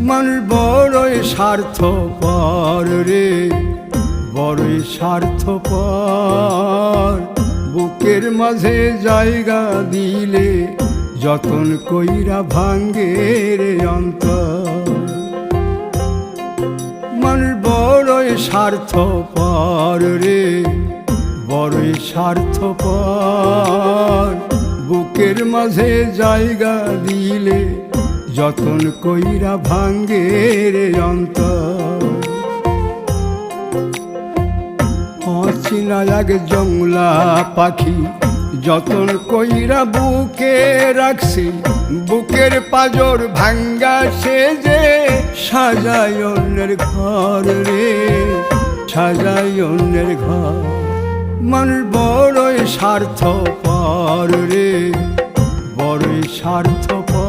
মানুষ বড়ই স্বার্থপর রে, বড়ই স্বার্থপর। বুকের মাঝে জায়গা দিলে যতন কইরা ভাঙ্গে রে অন্তর। মানুষ বড়ই স্বার্থপর রে, বড়ই স্বার্থপর। বুকের মাঝে জায়গা দিলে যতন কইরা ভাঙ্গে রে অন্তর। অচিনা এক জংলা পাখি যতন কইরা বুকে রাখছি, বুকের পাজর ভাঙ্গা সে যে সাজায় অন্যের ঘর রে, সাজায় অন্যের ঘর। মানুষ বড়ই স্বার্থপর রে, বড়ই স্বার্থপর।